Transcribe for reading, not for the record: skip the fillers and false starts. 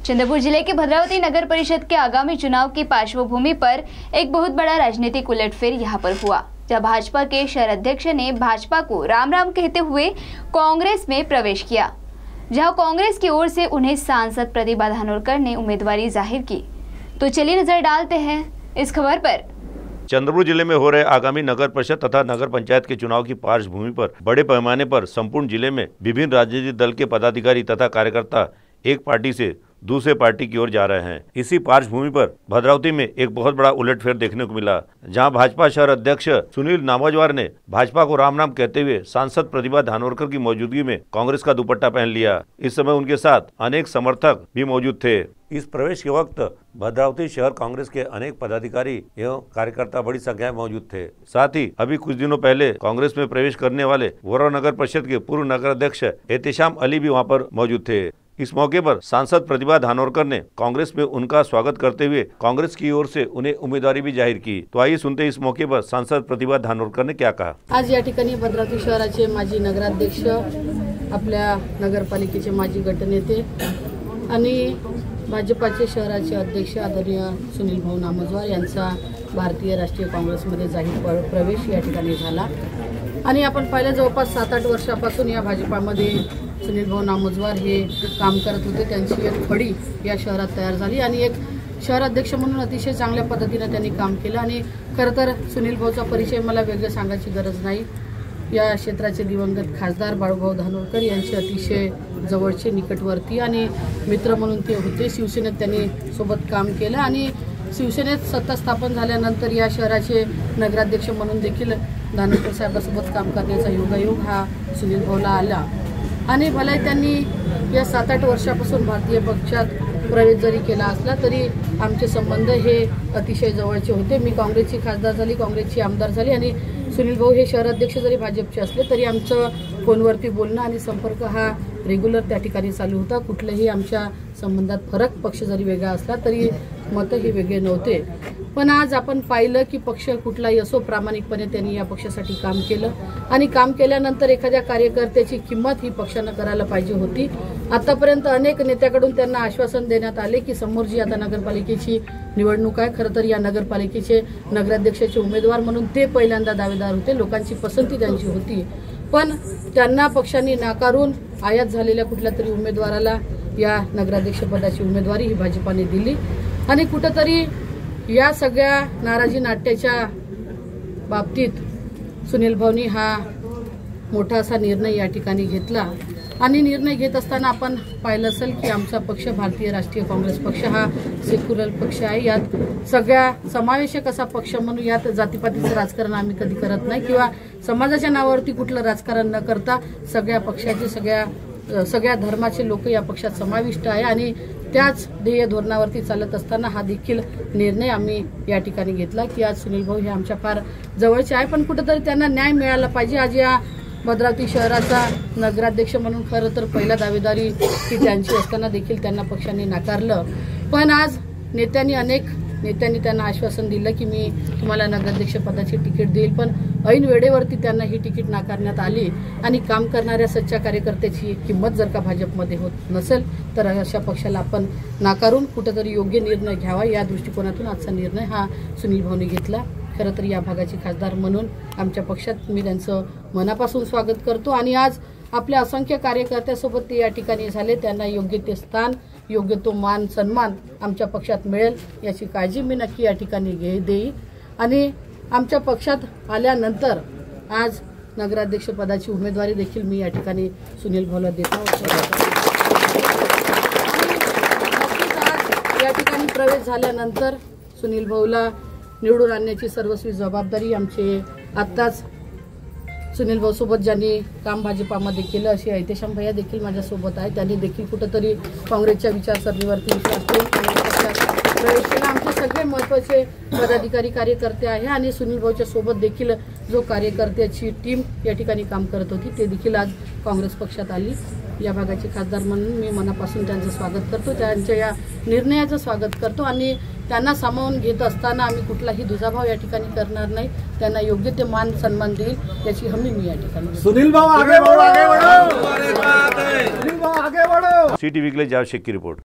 चंद्रपुर जिले के भद्रावती नगर परिषद के आगामी चुनाव की पार्श्वभूमि पर एक बहुत बड़ा राजनीतिक उलटफेर यहां पर हुआ, जब भाजपा के शहर अध्यक्ष ने भाजपा को राम राम कहते हुए कांग्रेस में प्रवेश किया, जहां कांग्रेस की ओर से उन्हें सांसद प्रतिभा धानोरकर ने उम्मीदवारी जाहिर की। तो चलिए नजर डालते हैं इस खबर पर। चंद्रपुर जिले में हो रहे आगामी नगर परिषद तथा नगर पंचायत के चुनाव की पार्श्वभूमि पर बड़े पैमाने पर संपूर्ण जिले में विभिन्न राजनीतिक दल के पदाधिकारी तथा कार्यकर्ता एक पार्टी से दूसरे पार्टी की ओर जा रहे हैं। इसी पार्श्वभूमि पर भद्रावती में एक बहुत बड़ा उलटफेर देखने को मिला, जहां भाजपा शहर अध्यक्ष सुनील नामोजवार ने भाजपा को राम राम कहते हुए सांसद प्रतिभा धानोरकर की मौजूदगी में कांग्रेस का दुपट्टा पहन लिया। इस समय उनके साथ अनेक समर्थक भी मौजूद थे। इस प्रवेश के वक्त भद्रावती शहर कांग्रेस के अनेक पदाधिकारी एवं कार्यकर्ता बड़ी संख्या में मौजूद थे। साथ ही अभी कुछ दिनों पहले कांग्रेस में प्रवेश करने वाले वोरा नगर परिषद के पूर्व नगर अध्यक्ष एहतेशाम अली भी वहां पर मौजूद थे। इस मौके पर सांसद प्रतिभा धानोरकर ने कांग्रेस में उनका स्वागत करते हुए कांग्रेस की ओर से उन्हें उम्मीदवारी भी जाहीर की। तो आइए सुनते इस मौके पर सांसद प्रतिभा धानोरकर ने क्या कहा। आज या ठिकाणी भद्रावती शहराचे माजी नगराध्यक्ष, आपल्या नगरपालिकेचे माजी गटनेते आणि भाजपाचे शहराचे अध्यक्ष आदरणीय सुनील भाऊ नामोजवार यांचा भारतीय राष्ट्रीय काँग्रेसमध्ये जाहीर प्रवेश या ठिकाणी झाला। आणि आपण पाहिलं जवळपास 7-8 वर्षापासून या भाजपामध्ये सुनील भाऊ नामोजवार हे काम करत होते। त्यांची एक फडी या शहरात तयार झाली आणि एक शहराध्यक्ष म्हणून अतिशय चांगल्या पद्धतीने त्यांनी काम केलं। आणि खरं तर सुनील भाऊचा परिचय मला वेगळं सांगायची गरज नाही। या क्षेत्राचे दिवंगत खासदार बाळूभाऊ धानोरकर यांचे अतिशय जवळचे निकटवर्ती आणि मित्र म्हणून ते होते। शिवसेनेत त्यांनी सोबत काम केलं आणि शिवसेनेत सत्ता स्थापन झाल्यानंतर या शहराचे नगराध्यक्ष म्हणून देखील धानोरकर साहेबांसोबत काम करण्याचा योगायोग हा सुनील भाऊला आला। आणि भले त्यांनी या 7-8 वर्षापासून भारतीय पक्षात प्रवेश जरी केला असला तरी आमचे संबंध हे अतिशय जवळचे होते। मी काँग्रेसची खासदार झाली, काँग्रेसची आमदार झाली आणि सुनील भाऊ हे शहराध्यक्ष जरी भाजपचे असले तरी आमचं फोनवरती बोलणं आणि संपर्क हा रेग्युलर त्या ठिकाणी चालू होता। कुठलेही आमच्या संबंधात फरक पक्ष जरी वेगळा असला तरी मत हे वेगळे नव्हते। पण आज आपण पाहिलं की पक्ष कुठलाही असो प्रामाणिकपणे त्यांनी या पक्षासाठी काम केलं आणि काम केल्यानंतर एखाद्या कार्यकर्त्याची किंमत ही पक्षाने करायला पाहिजे होती। आतापर्यंत अनेक नेत्याकडून त्यांना आश्वासन देण्यात आले की समोर जी आता नगरपालिकेची निवडणूक आहे, खरं तर या नगरपालिकेचे नगराध्यक्षाचे उमेदवार म्हणून ते पहिल्यांदा दावेदार होते, लोकांची पसंती त्यांची होती। पण त्यांना पक्षांनी नाकारून आयात झालेल्या कुठल्या तरी उमेदवाराला या नगराध्यक्षपदाची उमेदवारी ही भाजपाने दिली आणि कुठेतरी या सगळ्या नाराजी नाट्याच्या बाबतीत सुनील भाऊनी हा मोठा असा निर्णय या ठिकाणी घेतला। आणि निर्णय घेत असताना आपण पाहिलं असेल की आमचा पक्ष भारतीय राष्ट्रीय काँग्रेस पक्ष हा सेक्युलर पक्ष आहे। यात सगळ्या समावेशक असा पक्ष म्हणून यात जातीपातीचं राजकारण आम्ही कधी करत नाही किंवा समाजाच्या नावावरती कुठलं राजकारण न करता सगळ्या पक्षाचे सगळ्या धर्माचे लोक या पक्षात समाविष्ट आहे आणि त्याच ध्येय धोरणावरती चालत असताना हा देखील निर्णय आम्ही या ठिकाणी घेतला की आज सुनील भाऊ हे आमच्या फार जवळचे आहे, पण कुठेतरी त्यांना न्याय मिळाला पाहिजे। आज या भद्रावती शहराचा नगराध्यक्ष म्हणून खरं तर पहिला दावेदारी ही त्यांची असताना देखील त्यांना पक्षाने नाकारलं। पण आज नेत्यांनी त्यांना आश्वासन दिलं की मी तुम्हाला नगराध्यक्ष पदाची तिकीट देईल, पण ऐन वेळेवरती त्यांना ही तिकीट नाकारण्यात आली आणि काम करणाऱ्या सच्च्या कार्यकर्त्याची किंमत जर का भाजपमध्ये होत नसेल तर अशा पक्षाला आपण नाकारून कुठेतरी योग्य निर्णय घ्यावा, या दृष्टिकोनातून आजचा निर्णय हा सुनील भाऊने घेतला। खरं तर या भागाचे खासदार म्हणून आमच्या पक्षात मी त्यांचं मनापासून स्वागत करतो आणि आज आपल्या असंख्य कार्यकर्त्यासोबत ते या ठिकाणी झाले। त्यांना योग्य ते स्थान, योग्य तो मान सन्मान आमच्या पक्षात मिळेल याची काळजी मी नक्की या ठिकाणी देईन आणि आमच्या पक्षात आल्यानंतर आज नगराध्यक्ष पदाची उमेदवारी देखील मी या ठिकाणी सुनील भाऊला देतो। या ठिकाणी प्रवेश झाल्यानंतर सुनील भाऊला निवडून आणण्याची सर्वस्वी जबाबदारी आमचे आत्ताच सुनील भाऊ सोबत ज्यांनी काम भाजपामध्ये केलं अशी एहतेशाम भैया देखील माझ्यासोबत आहे। त्यांनी देखील कुठेतरी काँग्रेसच्या विचारसरणीवरती विश्वास ठेवून प्रवेश केला। आमचे सगळे महत्त्वाचे पदाधिकारी कार्यकर्ते आहे आणि सुनील भाऊच्या सोबत देखील जो कार्यकर्त्याची टीम या ठिकाणी काम करत होती ते देखील आज काँग्रेस पक्षात आली। या भागाचे खासदार म्हणून मी मनापासून त्यांचं स्वागत करतो, त्यांच्या या निर्णयाचं स्वागत करतो आणि त्यांना सामावून घेत असताना आम्ही कुठलाही दुजाभाव या ठिकाणी करणार नाही। त्यांना योग्य ते मान सन्मान देईल याची हमी मी या ठिकाणी। सुनील भाऊ आगे बढ़ो, आगे बढ़ो, सुनील भाऊ आगे बढ़ो। सिटी वीकली जाव शेख की रिपोर्ट।